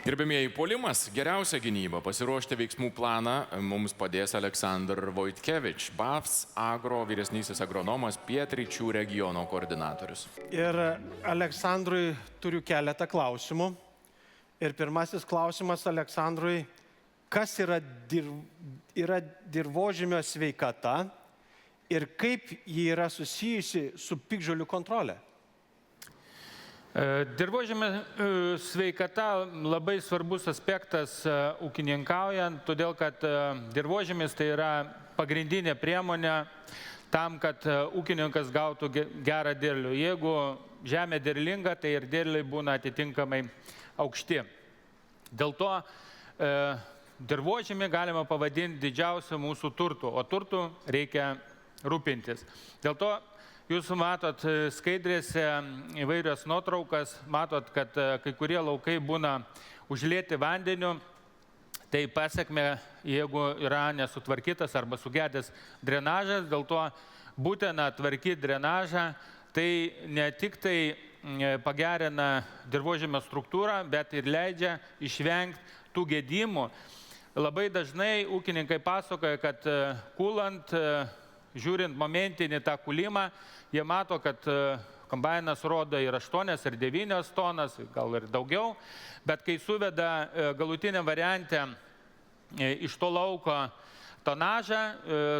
Gerbėmieji, puolimas - geriausia gynyba. Pasiruošti veiksmų planą mums padės Aleksandr Voitkevič, BAFS Agro vyresnysis agronomas, pietryčių regiono koordinatorius. Ir Aleksandrui turiu keletą klausimų. Ir pirmasis klausimas Aleksandrui: kas yra dirvožemio sveikata ir kaip ji yra susijusi su piktžolių kontrole? Dirvožemio sveikata labai svarbus aspektas ūkininkaujant, todėl kad dirvožemis tai yra pagrindinė priemonė tam, kad ūkininkas gautų gerą derlių. Jeigu žemė derlinga, tai ir derliai būna atitinkamai aukšti. Dėl to dirvožemį galima pavadinti didžiausiu mūsų turtu, o turtu reikia rūpintis. Dėl to jūs matot skaidrėse įvairias nuotraukas, matot, kad kai kurie laukai būna užlieti vandeniu. Tai pasekmė, jeigu yra nesutvarkytas arba sugedęs drenažas, dėl to būtina tvarkyti drenažą. Tai ne tik tai pagerina dirvožemio struktūrą, bet ir leidžia išvengti tų gedimų. Labai dažnai ūkininkai pasakoja, kad kūlant, žiūrint momentinį tą kūlimą, jie mato, kad kombainas rodo ir 8 ir 9 tonas, gal ir daugiau, bet kai suveda galutinę variantę iš to lauko tonažą,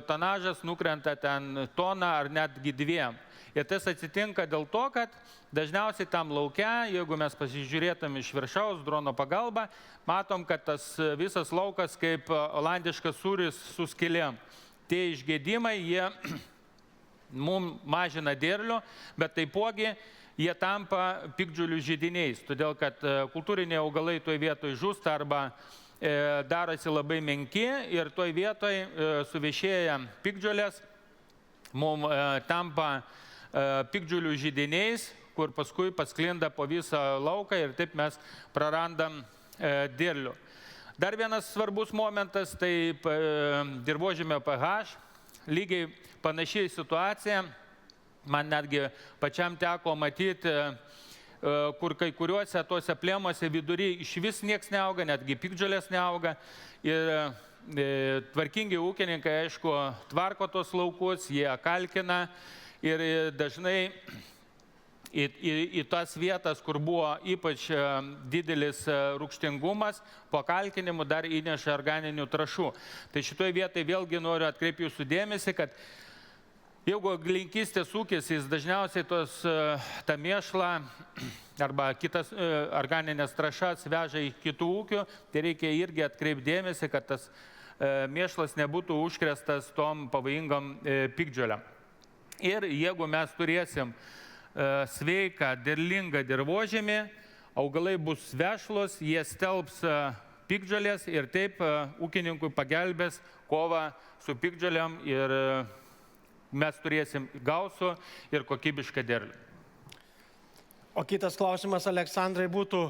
tonažas nukrenta ten toną ar netgi 2. Ir tas atsitinka dėl to, kad dažniausiai tam lauke, jeigu mes pasižiūrėtum iš viršaus drono pagalba, matom, kad tas visas laukas kaip olandiškas sūris su skylėm. Tie išgedimai, jie mums mažina derlių, bet taipogi jie tampa piktžolių židiniais, todėl kad kultūriniai augalai toj vietoj žūsta arba darosi labai menki ir toj vietoj suvešėję piktžolės mums tampa piktžolių židiniais, kur paskui pasklinda po visą lauką ir taip mes prarandam derlių. Dar vienas svarbus momentas, tai dirvožemio pH, lygiai panašiai situacija. Man netgi pačiam teko matyti, kur kai kuriuose tose plėmuose vidury iš vis nieks neauga, netgi piktžolės neauga. Ir tvarkingi ūkininkai, aišku, tvarko tos laukus, jie kalkina ir dažnai į tas vietas, kur buvo ypač didelis rūgštingumas, po kalkinimų dar įneša organinių trąšų. Tai šitoje vietoje vėlgi noriu atkreipti jūsų dėmesį, kad jeigu augalininkystės ūkis, jis dažniausiai tą mėšlą arba kitas organinės trąšas veža į kitų ūkių, tai reikia irgi atkreipti dėmesį, kad tas mėšlas nebūtų užkrėstas tom pavojingom piktžolėm. Ir jeigu mes turėsim sveiką, derlingą dirvožemį, augalai bus vešlus, jie stelbs piktžolės ir taip ūkininkui pagelbės kovą su piktžolėm ir mes turėsim gausų ir kokybišką derlių. O kitas klausimas, Aleksandrai, būtų: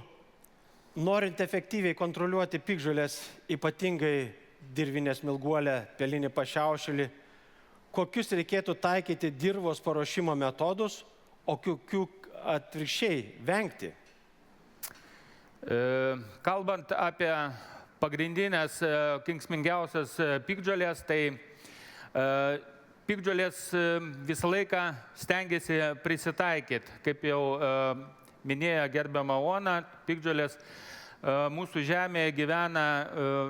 norint efektyviai kontroliuoti piktžolės, ypatingai dirvinę smilguolę, pelinį pašiaušulį, kokius reikėtų taikyti dirvos paruošimo metodus, o kokių atvirkščiai vengti? Kalbant apie pagrindinės kenksmingiausias piktžolės, tai piktžolės visą laiką stengiasi prisitaikyti. Kaip jau minėjo gerbiama Ona, piktžolės mūsų žemėje gyvena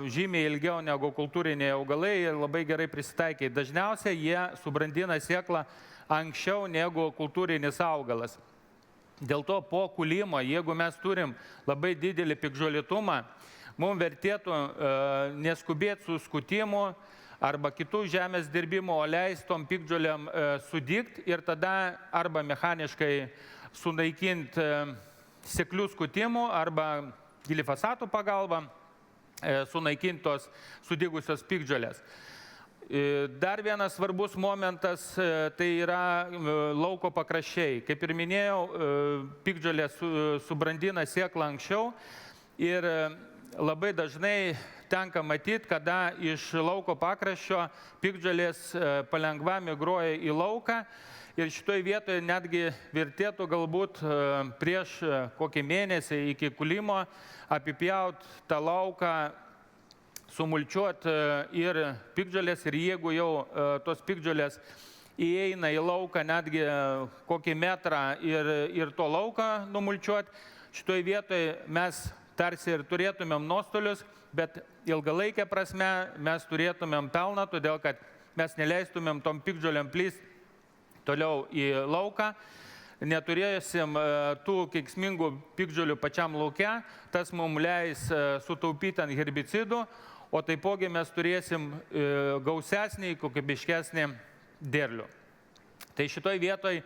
žymiai ilgiau negu kultūriniai augalai ir labai gerai prisitaikė. Dažniausiai jie subrandina sėklą anksčiau negu kultūrinis augalas. Dėl to po kūlimo, jeigu mes turim labai didelį piktžolitumą, mums vertėtų neskubėti su skutimu arba kitų žemės dirbimo, o leisti tom piktžolėm sudygti ir tada arba mechaniškai sunaikinti seklių skutimų arba glifosatų pagalba sunaikinti tos sudygusios piktžolės. Dar vienas svarbus momentas, tai yra lauko pakraščiai. Kaip ir minėjau, piktžolė subrandina sėklą anksčiau ir labai dažnai tenka matyti, kada iš lauko pakraščio piktžolės palengva migruoja į lauką Ir šitoje vietoje netgi vertėtų galbūt prieš kokį mėnesį iki kulimo apipjauti tą lauką, sumulčiuoti ir piktžolės, ir jeigu jau tos piktžolės įeina į lauką netgi kokį metrą ir to lauką numulčiuoti, šitoje vietoje mes tarsi ir turėtumėm nuostolius, bet ilgalaikę prasme mes turėtumėm pelną, todėl kad mes neleistumėm tom piktžolėm plysti toliau į lauką, neturėsim tų kenksmingų piktžolių pačiam lauke, tas mums leis sutaupyti ant herbicidų, o taipogi mes turėsim gausesnį, kokybiškesnį derlių. Tai šitoj vietoj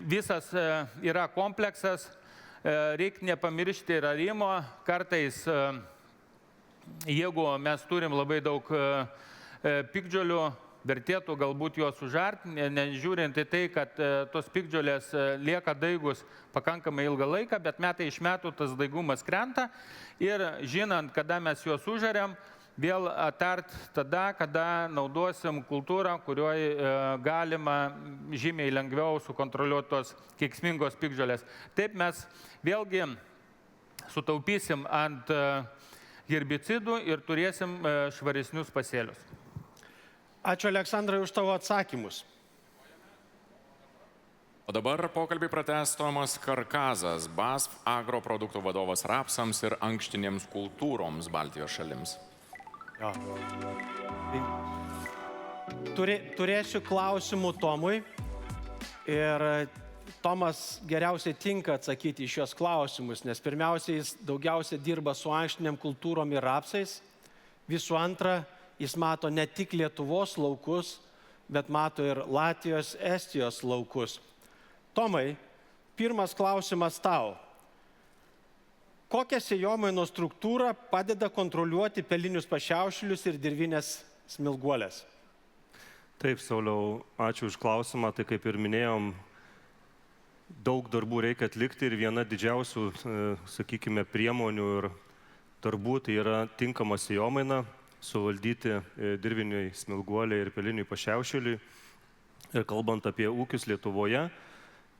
visas yra kompleksas, reikia nepamiršti ir arimo, kartais jeigu mes turim labai daug piktžolių, vertėtų galbūt juos užarti, nežiūrint į tai, kad tos piktžolės lieka daigus pakankamai ilgą laiką, bet metai iš metų tas daigumas krenta ir žinant, kada mes juos užariam, vėl atart tada, kada naudosim kultūrą, kurioje galima žymiai lengviau sukontroliuoti tos kenksmingos piktžolės. Taip mes vėlgi sutaupysim ant herbicidų ir turėsim švaresnius pasėlius. Ačiū, Aleksandrai, už tavo atsakymus. O dabar pokalbį pratęs Tomas Karkazas, BASF agro produktų vadovas rapsams ir ankštinėms kultūroms Baltijos šalims. Jo. Turėsiu klausimų Tomui ir Tomas geriausiai tinka atsakyti į šios klausimus, nes pirmiausia, jis daugiausia dirba su ankštiniam kultūrom ir rapsais. Visų antra, jis mato ne tik Lietuvos laukus, bet mato ir Latvijos, Estijos laukus. Tomai, pirmas klausimas tau. Kokią sėjomainos struktūrą padeda kontroliuoti pelinius pašiaušėlius ir dirvinės smilguolės? Taip, Sauliau, ačiū už klausimą. Tai kaip ir minėjom, daug darbų reikia atlikti ir viena didžiausių, sakykime, priemonių ir darbų tai yra tinkama sėjomaina, suvaldyti dirviniui smilguoliai ir peliniui pašiaušėliui. Ir kalbant apie ūkius Lietuvoje,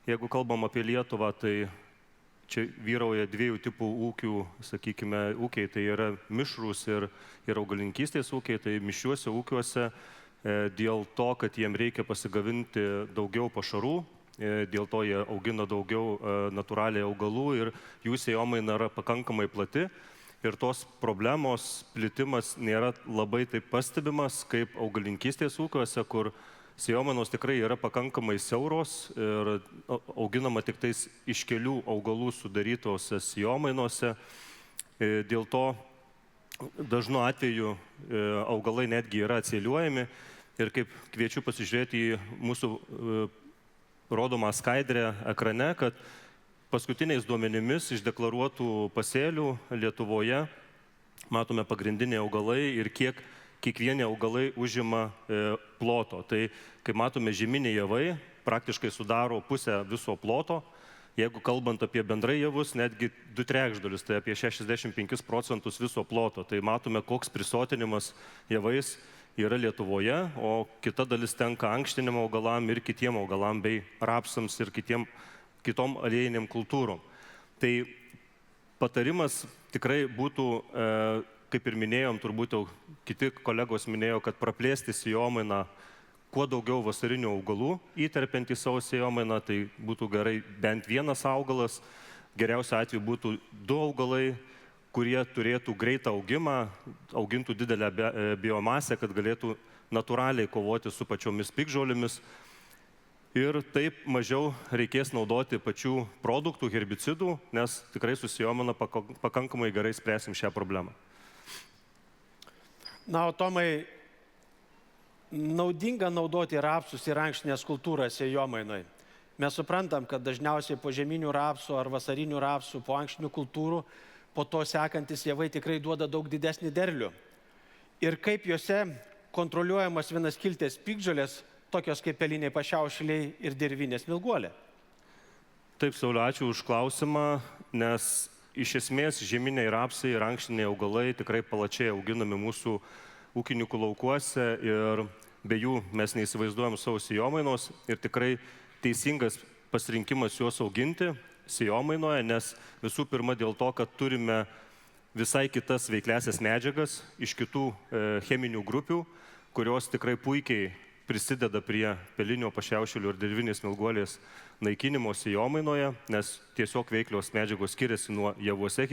jeigu kalbam apie Lietuvą, tai čia vyrauja dviejų tipų ūkių, sakykime, ūkiai, tai yra mišrūs ir augalininkystės ūkiai. Tai mišriuose ūkiuose dėl to, kad jiem reikia pasigavinti daugiau pašarų, dėl to jie augina daugiau natūraliai augalų ir jų sėjomaina yra pakankamai plati. Ir tos problemos plitimas nėra labai taip pastebimas kaip augalininkystės ūkiuose, kur sėjomainos tikrai yra pakankamai siauros ir auginama tik tais iš kelių augalų sudarytose sėjomainuose. Dėl to dažnu atveju augalai netgi yra atsėliuojami. Ir kaip kviečiu pasižiūrėti į mūsų rodomą skaidrę ekrane, kad paskutiniais duomenimis iš deklaruotų pasėlių Lietuvoje matome pagrindiniai augalai ir kiek kiekvieni augalai užima ploto. Tai, kaip matome, žieminiai javai praktiškai sudaro pusę viso ploto. Jeigu kalbant apie bendrai javus, netgi 2/3, tai apie 65% viso ploto. Tai matome, koks prisotinimas javais yra Lietuvoje, o kita dalis tenka ankštiniam augalam ir kitiem augalam bei rapsams ir kitom aliejinėm kultūrom. Tai patarimas tikrai būtų, kaip ir minėjom, turbūt jau kiti kolegos minėjo, kad praplėsti sėjomainą kuo daugiau vasarinių augalų įterpiant į savo sėjomainą, tai būtų gerai bent vienas augalas, geriausiu atveju būtų 2 augalai, kurie turėtų greitą augimą, augintų didelę biomasę, kad galėtų natūraliai kovoti su pačiomis piktžolėmis. Ir taip mažiau reikės naudoti pačių produktų, herbicidų, nes tikrai su sėjomaina pakankamai gerai spręsim šią problemą. Na, o Tomai, naudinga naudoti rapsus ir ankštinės kultūras sėjomainoj. Mes suprantam, kad dažniausiai po žieminių rapsų ar vasarinių rapsų, po ankštinių kultūrų, po to sekantis javai tikrai duoda daug didesnį derlių. Ir kaip juose kontroliuojamas vienaskiltės piktžolės, tokios kaip peliniai pašiaušėliai ir dirvinės smilguolė. Taip, Sauliau, ačiū už klausimą, nes iš esmės žieminiai rapsai ir ankštiniai augalai tikrai plačiai auginami mūsų ūkininkų laukuose ir be jų mes neįsivaizduojam savo sėjomainos ir tikrai teisingas pasirinkimas juos auginti sėjomainoje, nes visų pirma dėl to, kad turime visai kitas veikliasias medžiagas iš kitų cheminių grupių, kurios tikrai puikiai prisideda prie pelinio pašiaušėlio ir dirvinės smilguolės naikinimo sėjomainoje, nes tiesiog veiklios medžiagos skiriasi nuo javuose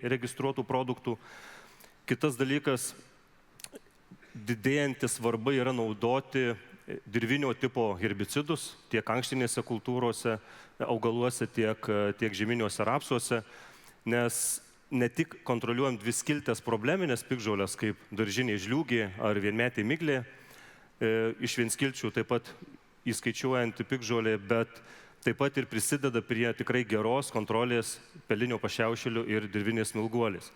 registruotų produktų. Kitas dalykas, didėjanti svarba yra naudoti dirvinio tipo herbicidus tiek ankštinėse kultūrose, augaluose, tiek žieminiuose rapsuose, nes ne tik kontroliuojam dviskiltės probleminės piktžolės, kaip daržiniai žliūgiai ar vienmetė miglė, iš vienskilčių taip pat įskaičiuojant piktžolė, bet taip pat ir prisideda prie tikrai geros kontrolės pelinio pašiaušėlio ir dirvinės smilguolės.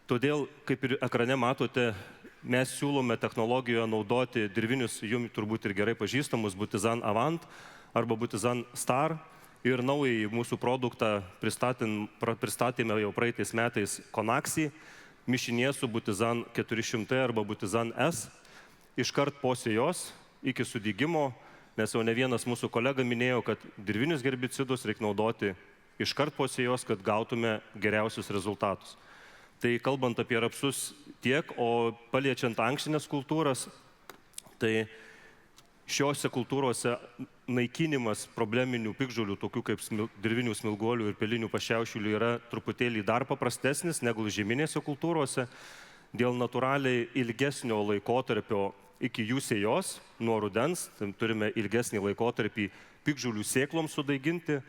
Todėl, kaip ir ekrane matote, mes siūlome technologijoje naudoti dirvinius, jums turbūt ir gerai pažįstamus, Butizan Avant arba Butizan Star. Ir naująjį mūsų produktą pristatėme jau praeitais metais Konaxį, mišinė su Butizan 400 arba Butizan S. Iškart po sėjos iki sudygimo, nes jau ne vienas mūsų kolega minėjo, kad dirvinius herbicidus reikia naudoti iškart po sėjos, kad gautume geriausius rezultatus. Tai kalbant apie rapsus tiek, o paliečiant ankštinės kultūras, tai šiuose kultūrose naikinimas probleminių piktžolių, tokių kaip dirvinių smilguolių ir pelinių pašiaušėlių, yra truputėlį dar paprastesnis negu žieminėse kultūrose. Dėl natūraliai ilgesnio laikotarpio iki jų sėjos, nuo rudens, turime ilgesnį laikotarpį piktžolių sėkloms sudaiginti.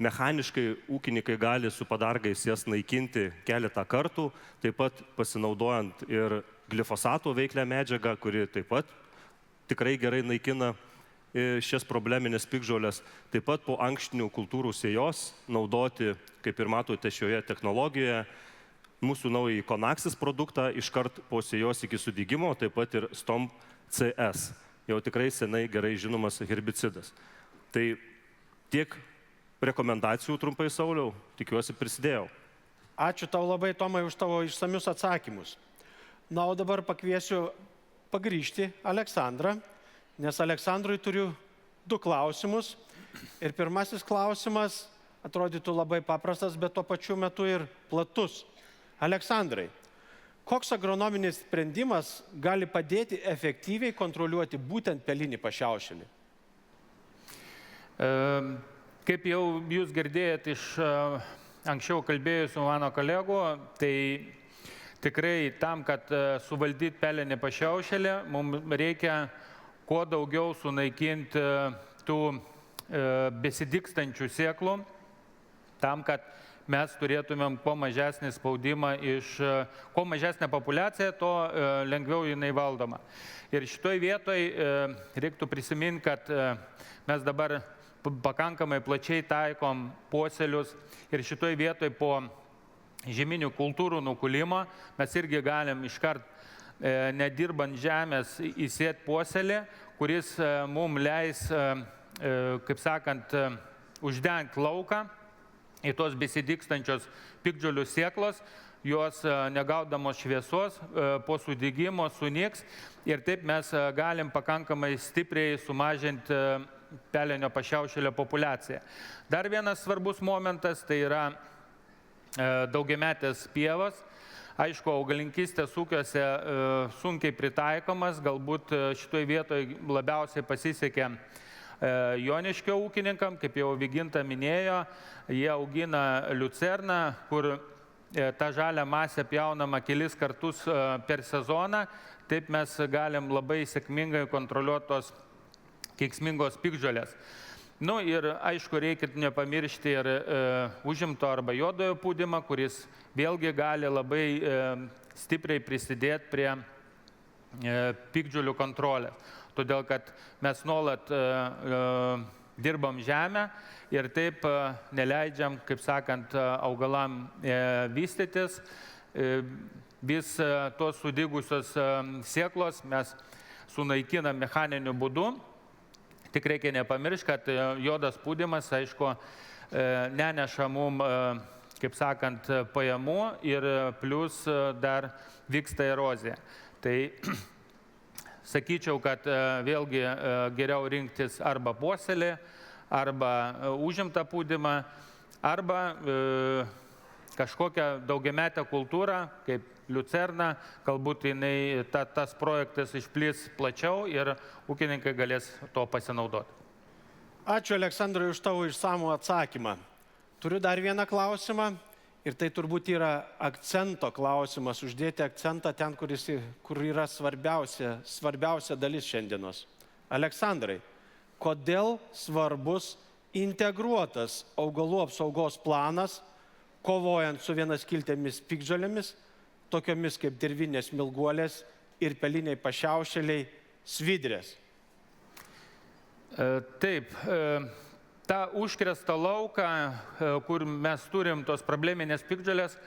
Mechaniškai ūkininkai gali su padargais jas naikinti keletą kartų, taip pat pasinaudojant ir glifosato veiklią medžiagą, kuri taip pat tikrai gerai naikina šias probleminės piktžolės. Taip pat po ankštinių kultūrų sėjos naudoti, kaip ir matote šioje technologijoje, mūsų naująjį Konaxis produktą iškart po sėjos iki sudygimo, taip pat ir Stomp CS, jau tikrai senai gerai žinomas herbicidas. Tai tiek rekomendacijų trumpai, Sauliau, tikiuosi prisidėjau. Ačiū tau labai, Tomai, už tavo išsamius atsakymus. Na, o dabar pakviesiu pagrįžti Aleksandrą, nes Aleksandrui turiu 2 klausimus. Ir pirmasis klausimas atrodytų labai paprastas, bet tuo pačiu metu ir platus. Aleksandrai, koks agronominis sprendimas gali padėti efektyviai kontroliuoti būtent pelinį pašiaušėlį? Kaip jau jūs girdėjot iš anksčiau kalbėjusių mano kolegų, tai tikrai tam, kad suvaldyti pelinį pašiaušėlį, mums reikia kuo daugiau sunaikinti tų besidygstančių sėklų, tam, kad mes turėtumėm kuo mažesnį spaudimą kuo mažesnė populiacija, to lengviau jinai valdoma. Ir šitoj vietoj reiktų prisiminti, kad mes dabar pakankamai plačiai taikom posėlius ir šitoj vietoj po žieminių kultūrų nukulimo mes irgi galim iškart nedirbant žemės įsėti posėlį, kuris mums leis, kaip sakant, uždengti lauką į tos besidygstančios piktžolių sėklos, jos negaudamos šviesos po sudygimo sunyks ir taip mes galim pakankamai stipriai sumažinti pelinio pašiaušėlio populiaciją. Dar vienas svarbus momentas tai yra daugiametės pievos. Aišku, augalinkystės ūkiuose sunkiai pritaikomas, galbūt šitoj vietoj labiausiai pasisekė Joniškio ūkininkam, kaip jau Vyginta minėjo, jie augina liucerną, kur ta žalia masė pjaunama kelis kartus per sezoną, taip mes galim labai sėkmingai kontroliuoti tos keiksmingos piktžolės. Nu ir aišku, reikia nepamiršti ir užimto arba juodojo pūdymą, kuris vėlgi gali labai stipriai prisidėti prie piktžolių kontrolės. Todėl, kad mes nuolat dirbam žemę ir taip neleidžiam, kaip sakant, augalam vystytis. Vis tos sudygusios sėklos mes sunaikinam mechaniniu būdu. Tik reikia nepamiršti, kad juodas pūdymas, aišku, neneša mum, kaip sakant, pajamų ir plus dar vyksta erozija. Tai sakyčiau, kad vėlgi geriau rinktis arba puoselį, arba užimtą pūdymą, arba kažkokią daugiametę kultūrą, kaip liucerna, galbūt tas projektas išplis plačiau ir ūkininkai galės to pasinaudoti. Ačiū Aleksandrai už tavo išsamų atsakymą. Turiu dar vieną klausimą ir tai turbūt yra akcento klausimas, uždėti akcentą ten, kur yra svarbiausia dalis šiandienos. Aleksandrai, kodėl svarbus integruotas augalų apsaugos planas, kovojant su vienaskiltėmis piktžolėmis, tokiomis kaip dirvinės smilguolės ir peliniai pašiaušėliai, svidrės? Taip, tą užkrėstą lauką, kur mes turim tos probleminės piktžolės,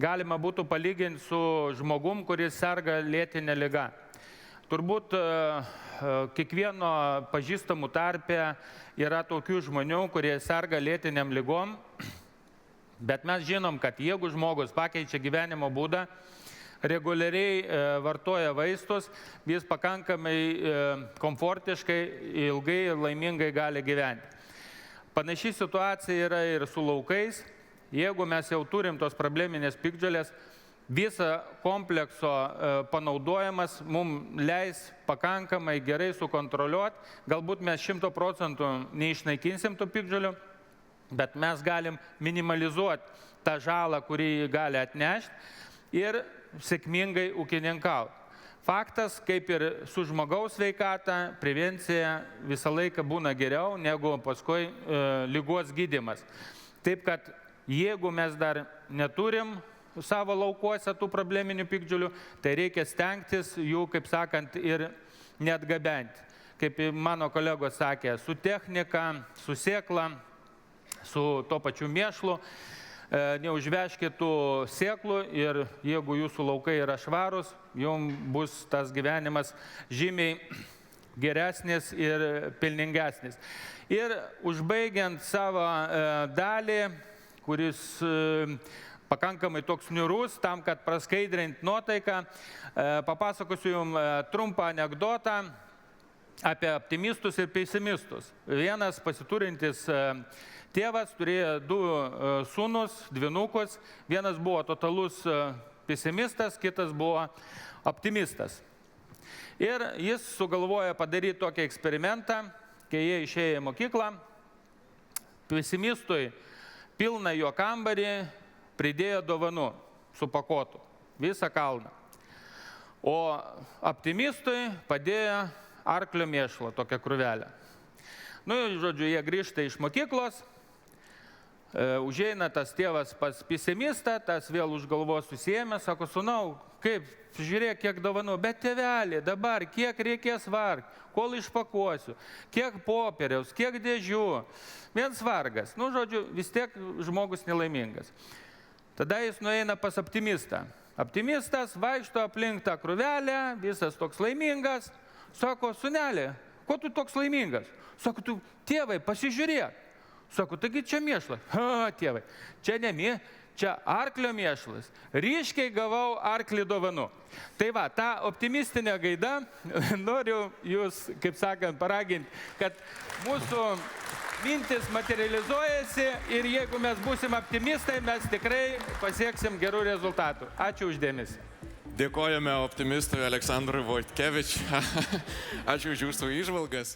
galima būtų palyginti su žmogum, kuris serga lėtinė liga. Turbūt kiekvieno pažįstamų tarpe yra tokių žmonių, kurie serga lėtiniam ligom, bet mes žinom, kad jeigu žmogus pakeičia gyvenimo būdą, reguliariai vartoja vaistus, jis pakankamai komfortiškai, ilgai ir laimingai gali gyventi. Panaši situacija yra ir su laukais. Jeigu mes jau turim tos probleminės piktžolės, visa komplekso panaudojimas mums leis pakankamai gerai sukontroliuoti. Galbūt mes 100% neišnaikinsim tų piktžolių, bet mes galim minimalizuoti tą žalą, kurį gali atnešti ir sėkmingai ūkininkauti. Faktas, kaip ir su žmogaus sveikata, prevencija visą laiką būna geriau negu paskui ligos gydymas. Taip, kad jeigu mes dar neturim savo laukuose tų probleminių piktžolių, tai reikia stengtis jų, kaip sakant, ir neatgabenti. Kaip mano kolegos sakė, su technika, su sėkla, su to pačiu mėšlu, neužvežkit tų sėklų ir jeigu jūsų laukai yra švarus, jums bus tas gyvenimas žymiai geresnis ir pelningesnis. Ir užbaigiant savo dalį, kuris pakankamai toks niūrus, tam, kad praskaidrinti nuotaiką, papasakosiu jums trumpą anekdotą apie optimistus ir pesimistus. Vienas pasiturintis tėvas turėjo 2 sūnus, dvynukus, vienas buvo totalus pesimistas, kitas buvo optimistas. Ir jis sugalvojo padaryti tokį eksperimentą, kai jie išėjo į mokyklą, pesimistui pilną jo kambarį pridėjo dovanų, supakuotų, visą kalną. O optimistui padėjo arklio mėšlo, tokią krūvelę. Žodžiu, jie grįžta iš mokyklos, užeina tas tėvas pas pesimistą, tas vėl už galvos susiėmė, sako, sūnau, kaip, žiūrėk, kiek dovanų, bet tėvelį, dabar kiek reikės vargti, kol išpakuosiu, kiek popieriaus, kiek dėžių, viens vargas. Žodžiu, vis tiek žmogus nelaimingas. Tada jis nueina pas optimistą. Optimistas vaikšto aplink tą krūvelę, visas toks laimingas, sako, sūnelė, ko tu toks laimingas? Sako, tu, tėvai, pasižiūrėk. Sako, taigi čia mėšlas. Tėvai, čia ne čia arklio mėšlas. Ryškiai gavau arklį dovanų. Tai va, tą optimistinę gaidą noriu jūs, kaip sakant, paraginti, kad mūsų mintis materializuojasi ir jeigu mes būsim optimistai, mes tikrai pasieksim gerų rezultatų. Ačiū uždėmesį. Dėkojame optimistui Aleksandrui Voitkevič. Ačiū už jūsų įžvalgas.